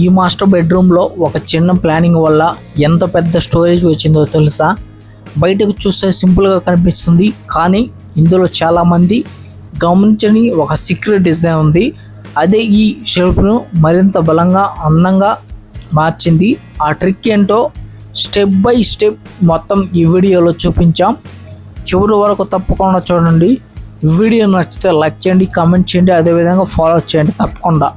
ఈ మాస్టర్ బెడ్రూమ్లో ఒక చిన్న ప్లానింగ్ వల్ల ఎంత పెద్ద స్టోరేజ్ వచ్చిందో తెలుసా? బయటకు చూస్తే సింపుల్గా కనిపిస్తుంది, కానీ ఇందులో చాలామంది గమనించని ఒక సీక్రెట్ డిజైన్ ఉంది. అదే ఈ షెల్ఫ్ను మరింత బలంగా అందంగా మార్చింది. ఆ ట్రిక్ ఏంటో స్టెప్ బై స్టెప్ మొత్తం ఈ వీడియోలో చూపించాం. చివరి వరకు తప్పకుండా చూడండి. వీడియో నచ్చితే లైక్ చేయండి, కామెంట్ చేయండి, అదేవిధంగా ఫాలో చేయండి తప్పకుండా.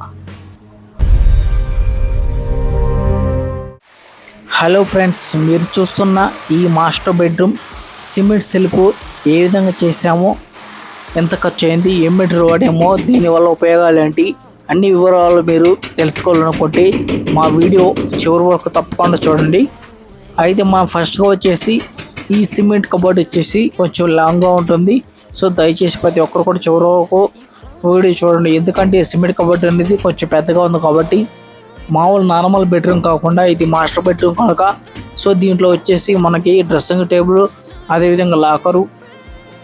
హలో ఫ్రెండ్స్, మీరు చూస్తున్న ఈ మాస్టర్ బెడ్రూమ్ సిమెంట్ సెల్ఫ్ ఏ విధంగా చేసామో, ఎంత ఖర్చు అయింది, ఏం మెటీరియల్ వాడామో, దీనివల్ల ఉపయోగాలు ఏంటి, అన్ని వివరాలు మీరు తెలుసుకోవాలనుకుంటే మా వీడియో చివరి వరకు తప్పకుండా చూడండి. అయితే మనం ఫస్ట్గా వచ్చేసి ఈ సిమెంట్ కబోర్డ్ వచ్చేసి కొంచెం లాంగ్గా ఉంటుంది. సో దయచేసి ప్రతి ఒక్కరు కూడా చివరి వరకు వీడియో చూడండి. ఎందుకంటే సిమెంట్ కబోర్డ్ అనేది కొంచెం పెద్దగా ఉంది కాబట్టి, మామూలు నార్మల్ బెడ్రూమ్ కాకుండా ఇది మాస్టర్ బెడ్రూమ్ కనుక, సో దీంట్లో వచ్చేసి మనకి డ్రెస్సింగ్ టేబుల్, అదేవిధంగా లాకరు,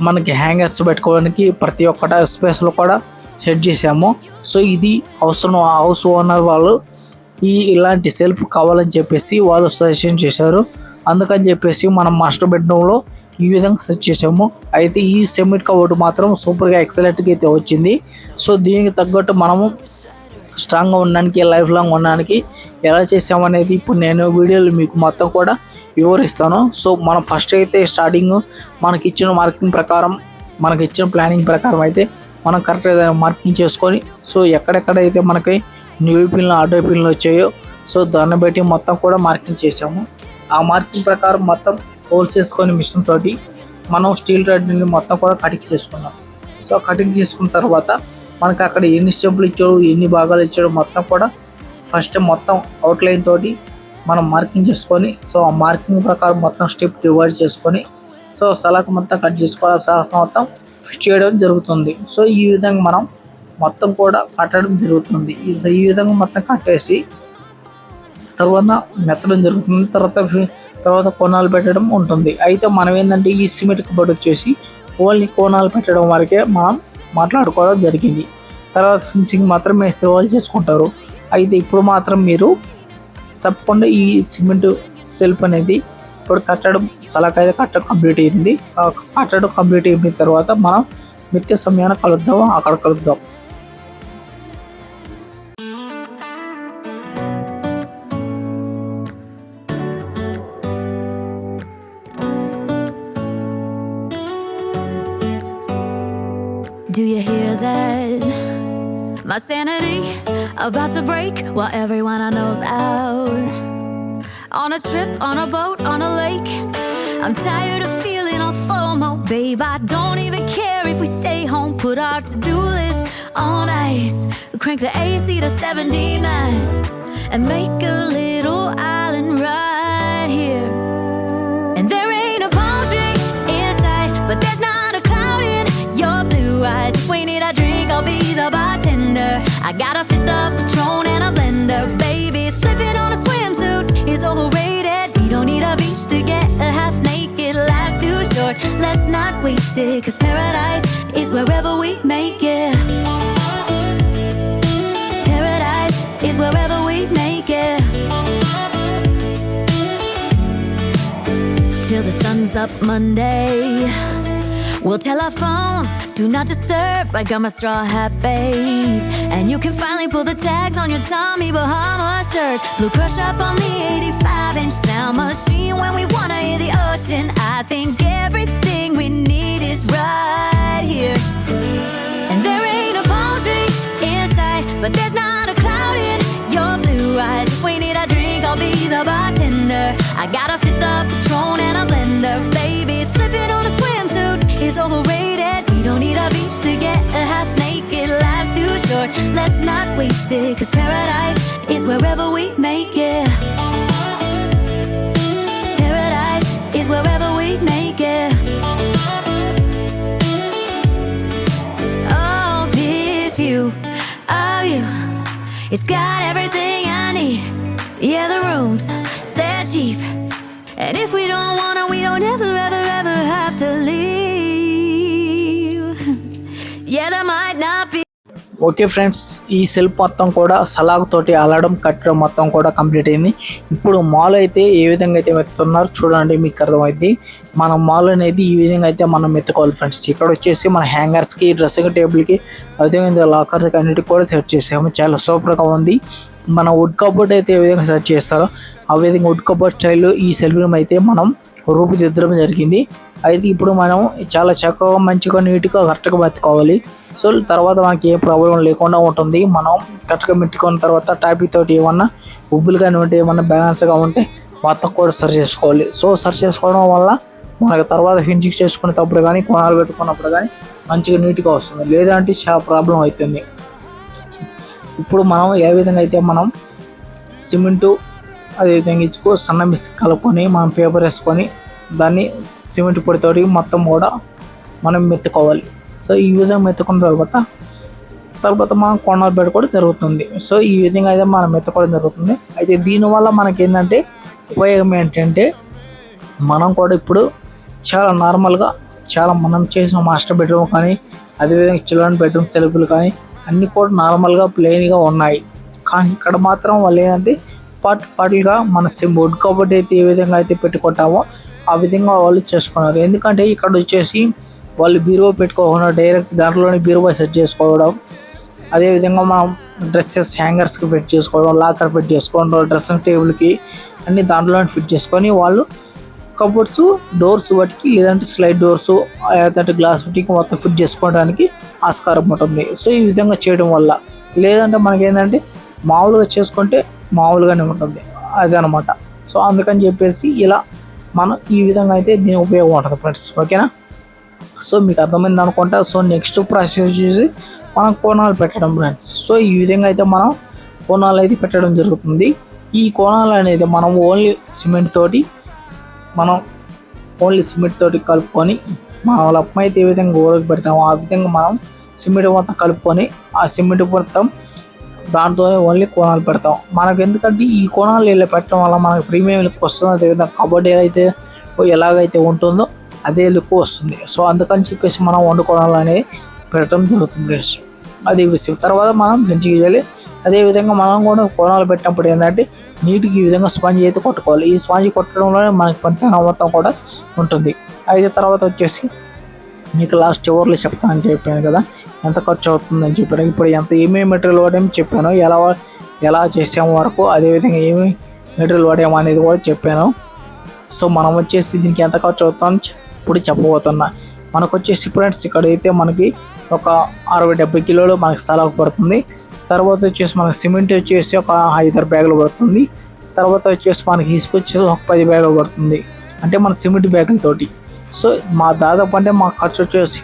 మనకి హ్యాంగర్స్ పెట్టుకోవడానికి ప్రతి ఒక్కట స్పేస్లో కూడా సెట్ చేసాము. సో ఇది హౌస్ ఓనర్ వాళ్ళు ఇలాంటి సెల్ఫ్ కావాలని చెప్పేసి వాళ్ళు సజెషన్ చేశారు. అందుకని చెప్పేసి మనం మాస్టర్ బెడ్రూమ్లో ఈ విధంగా సెట్ చేసాము. అయితే ఈ సిమెంట్ కబోర్డ్ మాత్రం సూపర్గా ఎక్సలెంట్గా అయితే వచ్చింది. సో దీనికి తగ్గట్టు మనము స్ట్రాంగ్గా ఉండడానికి, లైఫ్ లాంగ్ ఉండడానికి ఎలా చేసామనేది ఇప్పుడు నేను వీడియోలో మీకు మొత్తం కూడా వివరిస్తాను. సో మనం ఫస్ట్ అయితే స్టార్టింగ్ మనకి ఇచ్చిన మార్కింగ్ ప్రకారం, మనకి ఇచ్చిన ప్లానింగ్ ప్రకారం అయితే మనం కరెక్ట్గా మార్కింగ్ చేసుకొని, సో ఎక్కడెక్కడైతే మనకి న్యూ పిన్లు, ఆటో పిన్లు వచ్చాయో, సో దాన్ని బట్టి మొత్తం కూడా మార్కింగ్ చేసాము. ఆ మార్కింగ్ ప్రకారం మొత్తం హోల్స్ వేసుకొని మిషన్ తోటి మనం స్టీల్ రాడ్ని మొత్తం కూడా కటింగ్ చేసుకున్నాం. సో కటింగ్ చేసుకున్న తర్వాత మనకి అక్కడ ఎన్ని స్టెప్లు ఇచ్చాడు, ఎన్ని భాగాలు ఇచ్చాడు మొత్తం కూడా ఫస్ట్ మొత్తం అవుట్లైన్ తోటి మనం మార్కింగ్ చేసుకొని, సో ఆ మార్కింగ్ ప్రకారం మొత్తం స్టెప్ డివైడ్ చేసుకొని, సో సలక మొత్తం కట్ చేసుకోవాలి, సలక మొత్తం ఫిట్ చేయడం జరుగుతుంది. సో ఈ విధంగా మనం మొత్తం కూడా కట్టడం జరుగుతుంది. ఈ విధంగా మొత్తం కట్టేసి తర్వాత మెత్తడం జరుగుతుంది. తర్వాత కోణాలు పెట్టడం ఉంటుంది. అయితే మనం ఏంటంటే ఈ సిమెంట్ కబోర్డ్ వచ్చేసి ఓన్లీ కోణాలు పెట్టడం వరకే మనం మాట్లాడుకోవడం జరిగింది. తర్వాత ఫినిషింగ్ మాత్రం మేస్త్రి వాళ్ళు చేసుకుంటారు. అయితే ఇప్పుడు మాత్రం మీరు తప్పకుండా ఈ సిమెంట్ సెల్ఫ్ అనేది ఇప్పుడు కట్టడం సలకైతే కట్టడం కంప్లీట్ అయింది. కట్టడం కంప్లీట్ అయిన తర్వాత మనం మిత్య సమయాన్ని కలుద్దాం, అక్కడ కలుద్దాం. Do you hear that? My sanity about to break while everyone I know's out. On a trip, on a boat, on a lake. I'm tired of feeling all FOMO. Babe, I don't even care if we stay home. Put our to-do list on ice. Crank the AC to 79 and make a little island right here. And there ain't a palm tree inside, but there's not a cloud in your blue eyes. If we need a drink, I'll be the bartender. I got a fifth of Patron and a blender. Baby, slipping on a swimsuit is overrated. We don't need a beach to get a half naked. Life's too short, let's not waste it. Cause paradise is wherever we make it. Paradise is wherever we make it. Till the sun's up Monday, we'll tell our phones, do not disturb. I got my straw hat, babe. And you can finally pull the tags on your Tommy Bahama shirt. Blue crush up on the 85-inch sound machine when we wanna hear the ocean. I think everything we need is right here. And there ain't a palm tree inside, but there's not a cloud in your blue eyes. If we need a drink, I'll be the bartender. I got a fifth of Patron and a blender. Baby, slipping on a swimsuit is overrated. We don't need a beach to get a half naked. Life's too short, let's not waste it. Cause paradise is wherever we make it. Paradise is wherever we make it. Oh, this view of you, it's got everything I need. Yeah, the rooms, they're cheap. And if we don't wanna, we don't ever, ever, ever have to leave. Yeah, there might not be. Okay friends, ఈ self మొత్తం కూడా సలాగ్ తోటి అలడం కట్టడం మొత్తం కూడా complete అయింది. ఇప్పుడు mall అయితే ఏ విధంగా అయితే మెత్తుతున్నారు చూడండి, మీకు అర్థమైంది. మన మాల్ అనేది ఈ విధంగా అయితే మనం మెత్తుకోవాలి ఫ్రెండ్స్. ఇక్కడ వచ్చేసి మన హ్యాంగర్స్కి, డ్రెస్సింగ్ టేబుల్కి, అదేవిధంగా లాకర్స్కి అన్నిటికి కూడా సెట్ చేసాము. చాలా సూపర్గా ఉంది. మన వుడ్ కబోర్డ్ అయితే ఏ విధంగా సెట్ చేస్తారో ఆ విధంగా వుడ్ కబోర్డ్ స్టైల్లో ఈ సెల్ఫ్ రూమ్ అయితే మనం రూపుదిద్దడం జరిగింది. అయితే ఇప్పుడు మనం చాలా చక్కగా మంచిగా నీట్గా కరెక్ట్గా మెత్తుకోవాలి. సో తర్వాత మనకి ఏ ప్రాబ్లం లేకుండా ఉంటుంది. మనం కరెక్ట్గా మెట్టుకున్న తర్వాత టాపిక్ తోటి ఏమన్నా ఉబ్బులు కానీ ఉంటే, ఏమన్నా బ్యాలెన్స్గా ఉంటే మొత్తం కూడా సరి చేసుకోవాలి. సో సరి చేసుకోవడం వల్ల మనకి తర్వాత ఫినిషింగ్ చేసుకునేటప్పుడు కానీ, కొనాలు పెట్టుకున్నప్పుడు కానీ మంచిగా నీట్గా వస్తుంది. లేదంటే చాలా ప్రాబ్లం అవుతుంది. ఇప్పుడు మనం ఏ విధంగా అయితే మనం సిమెంటు, అదేవిధంగా ఇసుక, సన్న మిస్క్ కలుపుకొని మనం పేపర్ వేసుకొని దాన్ని సిమెంట్ పొడితోటి మొత్తం కూడా మనం మెత్తుకోవాలి. సో ఈ విధంగా మెత్తుకున్న తర్వాత మనం కొనాలు పెట్టుకోవడం జరుగుతుంది. సో ఈ విధంగా అయితే మనం మెత్తుకోవడం జరుగుతుంది. అయితే దీనివల్ల మనకి ఏంటంటే ఉపయోగం ఏంటంటే, మనం కూడా ఇప్పుడు చాలా నార్మల్గా మనం చేసిన మాస్టర్ బెడ్రూమ్ కానీ, అదేవిధంగా చిల్డ్రన్ బెడ్రూమ్ సెల్ఫ్లు కానీ అన్నీ కూడా నార్మల్గా ప్లెయిన్గా ఉన్నాయి. కానీ ఇక్కడ మాత్రం వాళ్ళు ఏంటంటే పార్ట్గా మన వుడ్ కబోర్డ్ అయితే ఏ విధంగా అయితే పెట్టుకుంటామో ఆ విధంగా వాళ్ళు చేసుకున్నారు. ఎందుకంటే ఇక్కడ వచ్చేసి వాళ్ళు బీరువా పెట్టుకోకుండా డైరెక్ట్ దాంట్లోనే బీరువా సెట్ చేసుకోవడం, అదేవిధంగా మనం డ్రెస్సెస్ హ్యాంగర్స్కి ఫిట్ చేసుకోవడం, లాకర్ ఫిట్ చేసుకోవడం, డ్రెస్సింగ్ టేబుల్కి అన్ని దాంట్లోనే ఫిట్ చేసుకొని వాళ్ళు కబోర్డ్స్, డోర్స్ వాటికి, లేదంటే స్లైడ్ డోర్స్, లేదంటే గ్లాస్ ఫిట్టింగ్ మొత్తం ఫిట్ చేసుకోవడానికి ఆస్కారం ఉంటుంది. సో ఈ విధంగా చేయడం వల్ల, లేదంటే మనకి ఏంటంటే మామూలుగా చేసుకుంటే మామూలుగానే ఉంటుంది అదనమాట. సో అందుకని చెప్పేసి ఇలా మనం ఈ విధంగా అయితే దీని ఉపయోగం ఉంటుంది ఫ్రెండ్స్. ఓకేనా? సో మీకు అర్థమైంది అనుకుంటా. సో నెక్స్ట్ ప్రాసెస్ చూసి మనం కోణాలు పెట్టడం ఫ్రెండ్స్. సో ఈ విధంగా అయితే మనం కోణాలు అయితే పెట్టడం జరుగుతుంది. ఈ కోణాలు అనేది మనం ఓన్లీ సిమెంట్ తోటి కలుపుకొని, మన లప్పం అయితే ఏ విధంగా ఊరకు పెడతామో ఆ విధంగా మనం సిమెంట్ మొత్తం కలుపుకొని ఆ సిమెంట్ మొత్తం దాంతోనే ఓన్లీ కోణాలు పెడతాం. మనకు ఎందుకంటే ఈ కోణాలు ఇలా పెట్టడం వల్ల మనకు ప్రీమియం లుక్ వస్తుంది. అదేవిధంగా కబోర్డ్ అయితే ఎలాగైతే ఉంటుందో అదే లుక్ వస్తుంది. సో అందుకని చెప్పేసి మనం వండుకోవడాలు అనేది పెట్టడం జరుగుతుంది. అది విషయం. తర్వాత మనం ఫినిషింగ్ చేయాలి. అదేవిధంగా మనం కూడా కోణాలు పెట్టినప్పుడు ఏంటంటే నీట్గా ఈ విధంగా స్పాంజ్ అయితే కొట్టుకోవాలి. ఈ స్పాంజ్ కొట్టడంలోనే మనకి పనితనం మొత్తం కూడా ఉంటుంది. అయితే తర్వాత వచ్చేసి మీకు లాస్ట్ చివర్లో చెప్తానని చెప్పాను కదా, ఎంత ఖర్చు అవుతుందని చెప్పాను. ఇప్పుడు ఏమేమి మెటీరియల్ వాడామో చెప్పాను, ఎలా చేసాము వరకు, అదేవిధంగా ఏమి మెటీరియల్ వాడాము అనేది కూడా చెప్పాను. సో మనం వచ్చేసి దీనికి ఎంత ఖర్చు అవుతుందని ఇప్పుడు చెప్పబోతున్నా. మనకు వచ్చేసి ఫ్రెండ్స్ ఇక్కడైతే మనకి ఒక 60-70 కిలోలు మనకి స్థలాకు పడుతుంది. తర్వాత వచ్చేసి మనకి సిమెంట్ వచ్చేసి ఒక 5-6 బ్యాగులు పడుతుంది. తర్వాత వచ్చేసి మనకి ఇసుక వచ్చేసి ఒక 10 బ్యాగులు పడుతుంది, అంటే మన సిమెంట్ బ్యాగులతోటి. సో మా దాదాపు అంటే మా ఖర్చు వచ్చేసి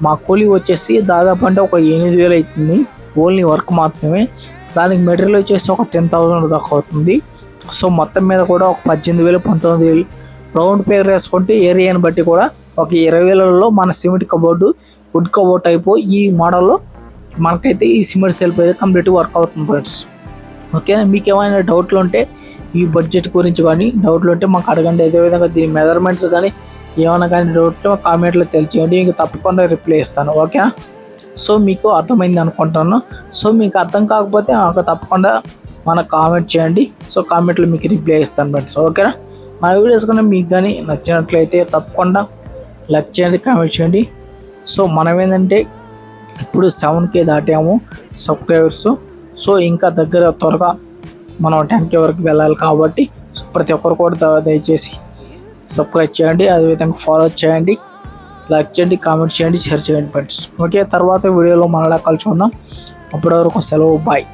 మా కూలీ వచ్చేసి దాదాపు అంటే ఒక 8,000 అవుతుంది ఓన్లీ వర్క్ మాత్రమే. దానికి మెటీరియల్ వచ్చేసి ఒక 10,000 దాకా అవుతుంది. సో మొత్తం మీద కూడా ఒక 18,000-19,000 రౌండ్ పేరు వేసుకుంటే ఏరియాని బట్టి కూడా ఒక 20,000లో మన cement cupboard, wood cupboard type ఈ మోడల్లో మనకైతే ఈ సిమెంట్ సెల్ఫ్ అయితే కంప్లీట్ వర్క్ అవుతుంది ఫ్రెండ్స్. ఓకేనా? మీకు ఏమైనా డౌట్లు ఉంటే ఈ బడ్జెట్ గురించి కానీ డౌట్లు ఉంటే మాకు అడగండి. అదేవిధంగా దీని మెజర్మెంట్స్ కానీ ఏమైనా కానీ డౌట్లు కామెంట్లో తెలియచేయండి, ఇంక తప్పకుండా రిప్లై ఇస్తాను. ఓకేనా? సో మీకు అర్థమైంది అనుకుంటాను. సో మీకు అర్థం కాకపోతే తప్పకుండా మనకు కామెంట్ చేయండి. సో కామెంట్లో మీకు రిప్లై ఇస్తాను ఫ్రెండ్స్. ఓకేనా? మా వీడియోస్ కానీ మీకు కానీ నచ్చినట్లయితే తప్పకుండా లైక్ చేయండి, కామెంట్ చేయండి. సో మనం ఏంటంటే ఇప్పుడు 7K దాటాము సబ్స్క్రైబర్స్. సో ఇంకా త్వరగా మనం 10K వరకు వెళ్ళాలి కాబట్టి సో ప్రతి ఒక్కరు కూడా దయచేసి సబ్స్క్రైబ్ చేయండి, అదేవిధంగా ఫాలో చేయండి, లైక్ చేయండి, కామెంట్ చేయండి, షేర్ చేయండి ఫ్రెండ్స్. ఓకే, తర్వాత వీడియోలో మళ్ళీ కలుసుకుందాం. అప్పటి వరకు సెలవు, బాయ్.